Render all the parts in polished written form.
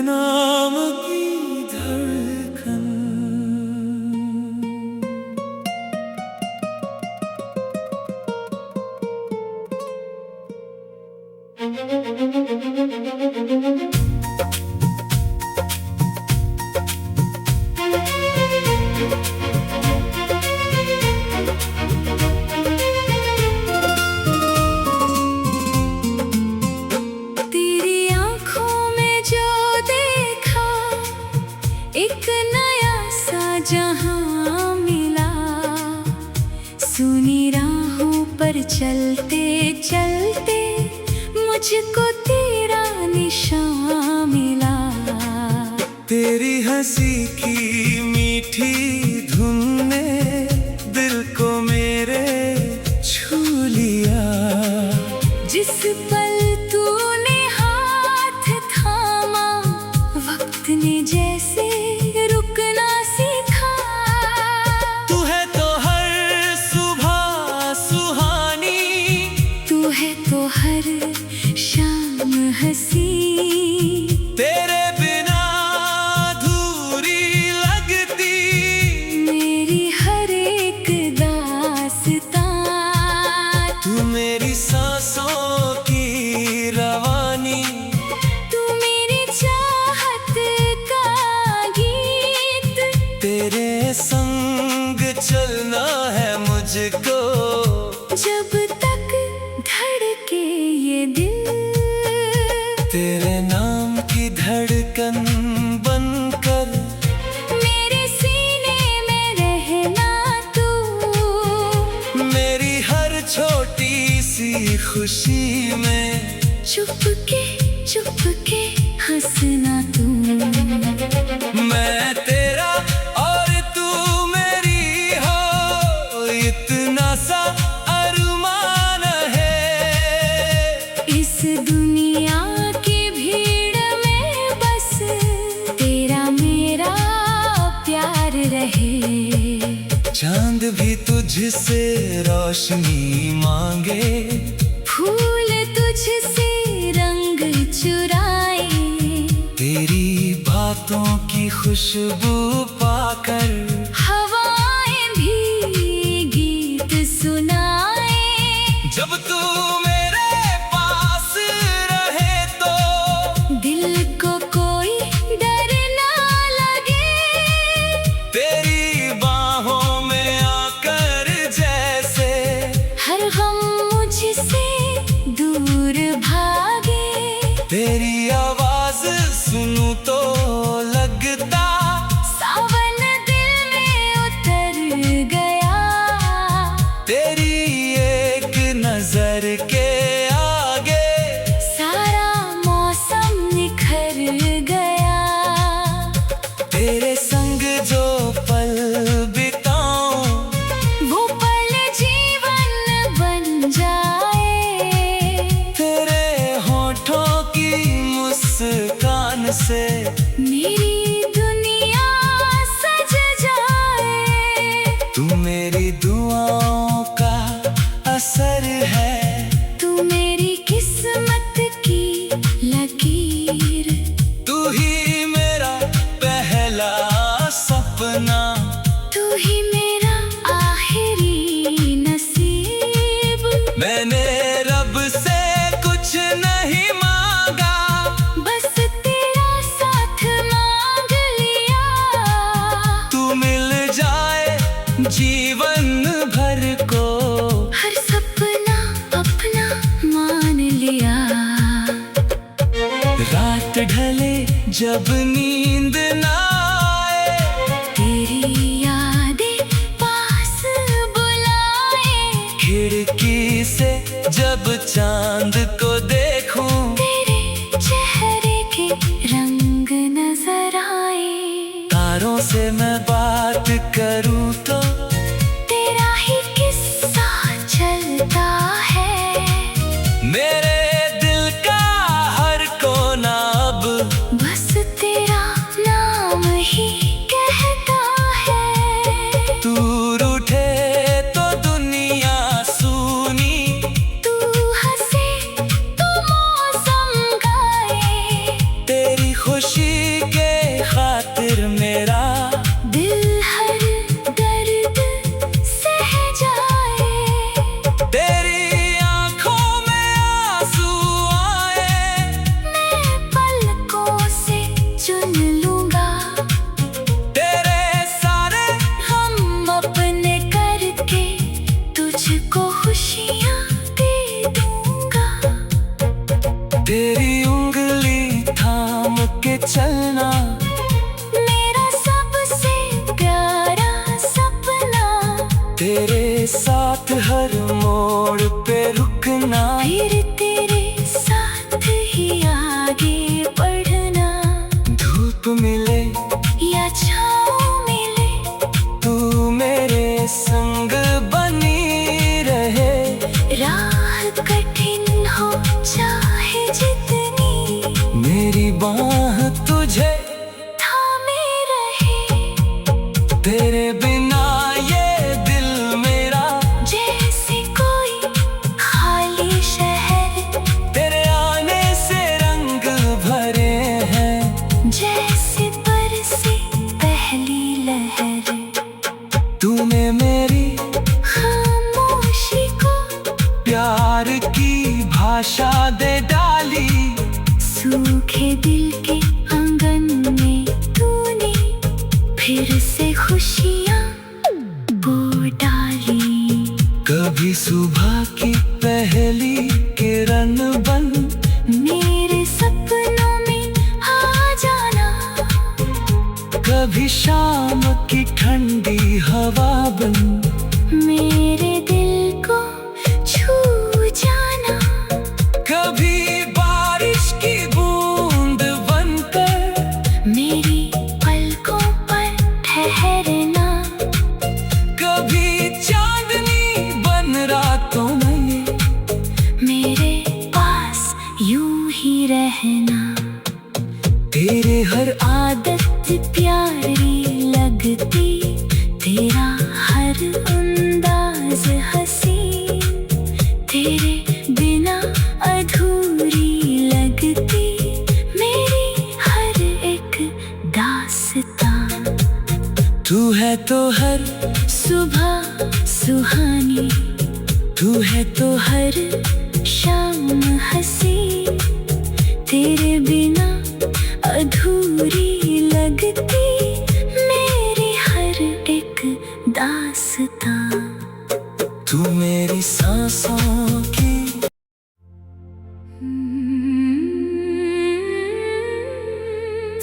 नाम की धड़कन। तेरी आंखों में जो देखा, एक नया सा जहां मिला। सुनी राहों पर चलते चलते मुझको तेरा निशान मिला। तेरी हंसी की मीठी धुन ने दिल को मेरे छू लिया। जिस पल तूने हाथ थामा, वक्त ने जैसे रुकना सीखा। तू है तो हर सुबह सुहानी, तू है तो हर शाम हंसी। तेरे बिना अधूरी लगती मेरी हर एक दास्तां। तू मेरी सांसों की रवानी, तू मेरी चाहत का गीत। तेरे संग चलना है मुझको। जब तक धड़के ये दिल, तेरे नाम की धड़कन बनकर मेरे सीने में रहना तू। मेरी हर छोटी सी खुशी में चुपके चुपके हंसना तू। मैं तेरा और तू मेरी हो, इतना सा अरमान है। इस दुनिया की भीड़ में बस तेरा मेरा प्यार रहे। चांद भी तुझसे रोशनी मांगे, फूल तुझसे रंग चुराए। तेरी बातों की खुशबू पाकर हवाएं भी गीत सुनाए। जब तू मेरे पास रहे तो दिल को कोई डर ना लगे। तेरी बाहों में आकर जैसे हर गम मुझसे दूर भागे। तेरी आवाज सुनूं तो लगता सावन दिल में उतर गया। तेरी एक नजर के आगे सारा मौसम निखर गया। तेरे संग जो पल बिताऊं, वो पल जीवन बन जाए। तेरे होठों की मुस्कान से मेरी दुनिया सज जाए। तू मेरी दुआओं का असर है। तू मेरी किस्मत की लकीर। तू ही मेरा पहला सपना, तू ही मेरा आखिरी नसीब। मैंने रब से कुछ नहीं मांगा, बस तेरा साथ मांग लिया। तू मिल जाए जीवन भर को। हर सपना अपना मान लिया। रात ढले जब नींद ना आए, तेरी यादें पास बुलाए। खिड़की से जब चांद को देखूं, तेरे चेहरे के रंग नजर आए। तारों से मैं बात करूं तो तेरा ही किस्सा चलता है। मेरे दिल का हर कोना अब बस तेरा नाम ही कहता है। तू रूठे तो दुनिया सूनी, तू हंसे तो मौसम गाए। खुशी तेरी उंगली थाम के चलना मेरा सबसे प्यारा सपना। तेरे साथ हर मोड़ पे रुकना फिर तेरे साथ ही आगे बढ़ना। धूप मिले या छाँव मिले तू मेरे संग बनी रहे। राह कठिन हो चाहे जितनी मेरी बाह तुझे थामे रहे। तेरे बिना ये दिल मेरा जैसे कोई खाली शहर, तेरे आने से रंग भरे हैं। जैसे बरसी पहली लहर। तूने मेरी खामोशी को प्यार की भाषा दे डाली। सूखे दिल के आंगन में तूने फिर से खुशियाँ बो डाली। कभी सुबह की पहली किरण बन मेरे सपनों में आ जाना। कभी शाम की ठंडी हवा बन मेरे दिल को छू जाना। कभी बारिश की बूंद बनकर मेरी पलकों पर ठहरना। कभी चांदनी बन रातों में मेरे पास यूं ही रहना। तेरे हर आदत प्यारी लगती, तेरा हर अंदाज हंसी। तेरे बिना अधूरी लगती मेरी हर एक दास्तां। तू है तो हर सुबह सुहानी, तू है तो हर शाम हंसी। तेरे बिना अधूरी लगती मेरी हर एक दास्तां। तू मेरी सांसों की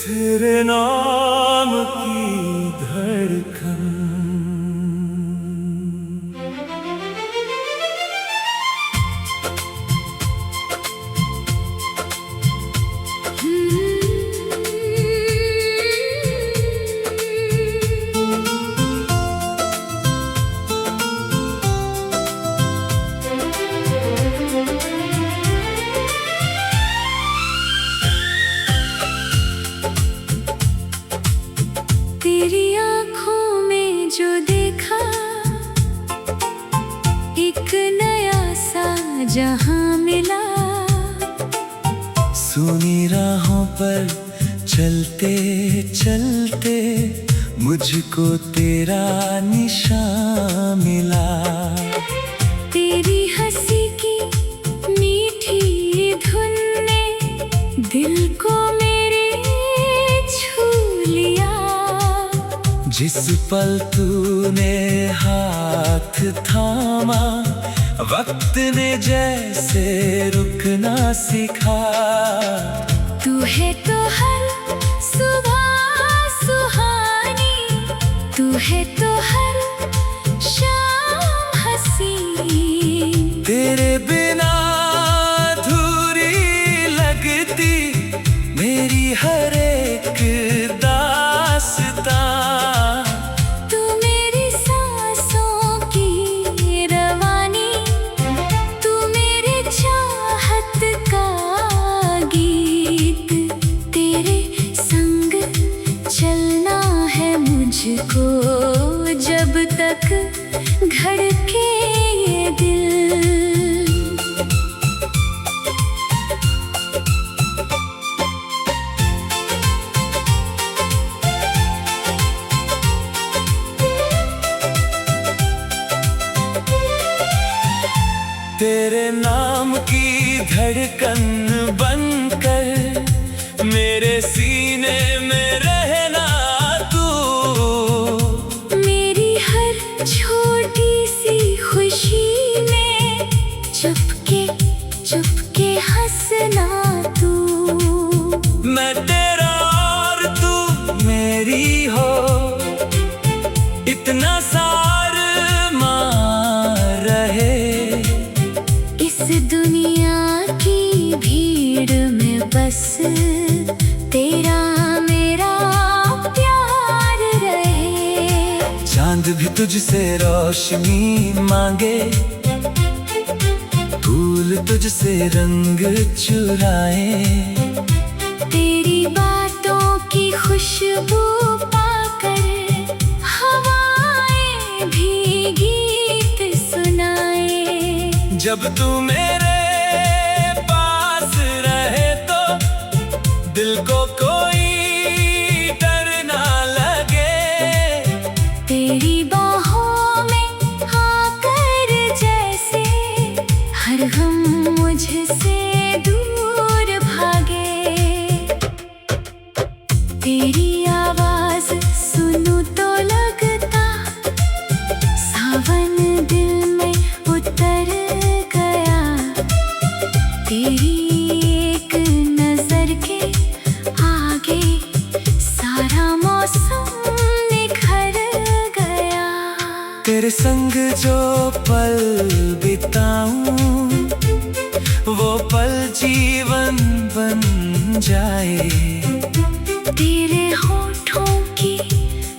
तेरे नाम की धड़कन। तेरी आँखों में जो देखा, एक नया सा जहां मिला। सुनी राहों पर चलते चलते मुझको तेरा निशान मिला। तेरी हंसी की मीठी धुन ने दिल को मेरे छू लिया। जिस पल तूने हाथ थामा वक्त ने जैसे रुकना सिखा। तू है तो हर सुबह सुहानी, तू है तो हर शाम हंसी। तेरे बिना अधूरी लगती मेरी हर एक दास्तां। तू मेरी सांसों की रवानी, तू मेरे चाहत का गीत। तेरे संग चलना है मुझको जब तक धड़के ये दिल। तेरे नाम की धड़कन बनकर मेरे सीने में रहना तू। मेरी हर छोटी सी खुशी में चुपके चुपके हंसना तुझसे रोशनी मांगे, फूल तुझसे रंग चुराए। तेरी बातों की खुशबू पाकर हवाएं भी गीत सुनाए। जब तू मेरे पास रहे तो दिल को कोई डर ना लगे। तेरी बाहों में आकर जैसे हर गम मुझसे दूर भागे। तेरी आवाज सुनूं तो लगता सावन दिल में उतर गया। तेरी एक नजर के आगे सारा मौसम निखर गया। तेरे संग जो पल बिताऊं वो पल जीवन बन जाए। तेरे होठों की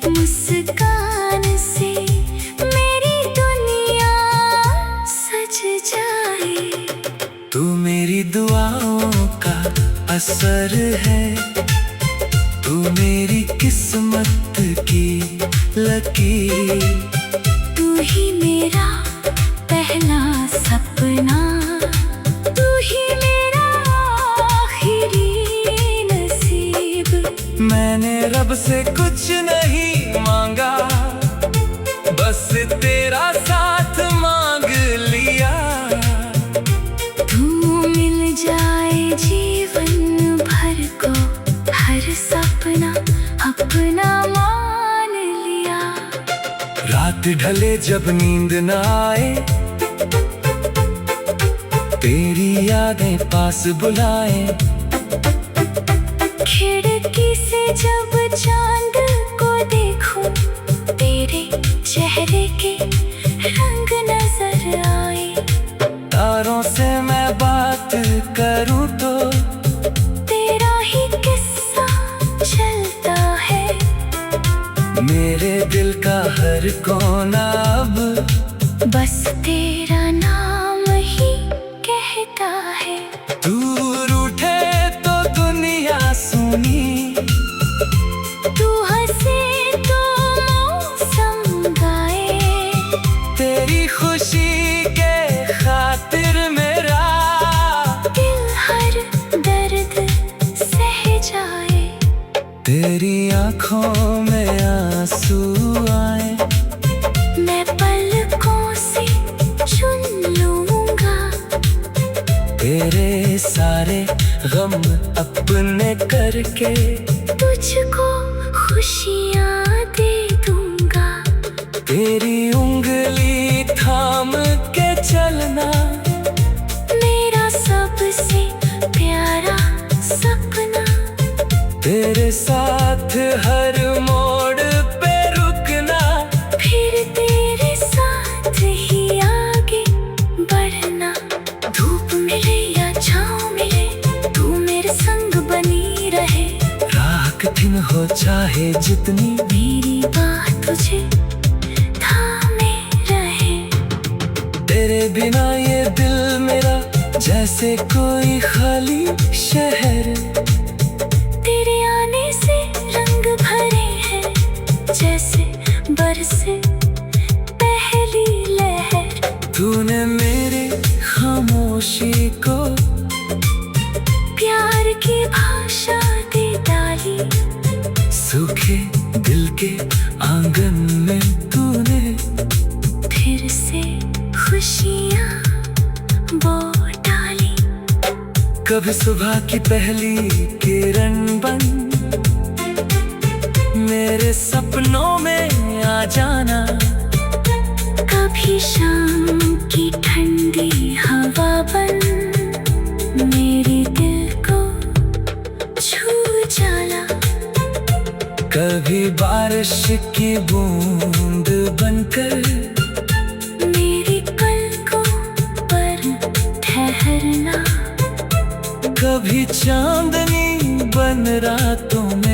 मुस्कान से मेरी दुनिया सज जाए। तू मेरी दुआओं का असर है, तू मेरी किस्मत की लकीर। तू ही मेरा पहला सपना, तू ही मेरा आखिरी नसीब। मैंने रब से कुछ नहीं मांगा, बस तेरा साथ मांग लिया। तू मिल जाए जीवन भर को हर सपना अपना मान लिया। रात ढले जब नींद न आए, तेरी यादें पास बुलाए। खिड़की से जब चांद को देखूं तेरे चेहरे के रंग नजर आए। तारों से मैं बात करूं तो तेरा ही किस्सा चलता है। मेरे दिल का हर कोना अब बस तेरा नाम ही कहता है। दूर उठे तो दुनिया सुनी, तू हंसे तो मौसम गाए। तेरी खुशी के खातिर मेरा दिल हर दर्द सह जाए। तेरी आंखों में आंसू आए। मैं पलकों से चुन लूंगा तेरे सारे गम अपने करके तुझको खुशियाँ दे दूंगा। तेरी उंगली थाम के चलना मेरा सबसे प्यारा सपना। तेरे साथ हर मोड़ पे रुकना, फिर तेरे साथ ही आगे बढ़ना। धूप मिले या छाँव मिले तू मेरे संग बनी रहे। राह कठिन हो चाहे जितनी मेरी बात तुझे थामे रहे। तेरे बिना ये दिल मेरा जैसे कोई खाली शहर। तेरे आने से रंग भरे हैं जैसे बरसे पहली लहर। तूने मेरे खामोशी को प्यार की भाषा दे डाली। सूखे दिल के आंगन में तूने फिर से खुशियाँ बो डाली। कभी सुबह की पहली किरण बन मेरे सपनों में आ जाना। कभी शाम की ठंडी हवा बन मेरे दिल को छू जाना। कभी बारिश की बूंद बनकर मेरी पलकों पर ठहरना। कभी चांदनी बन रातों में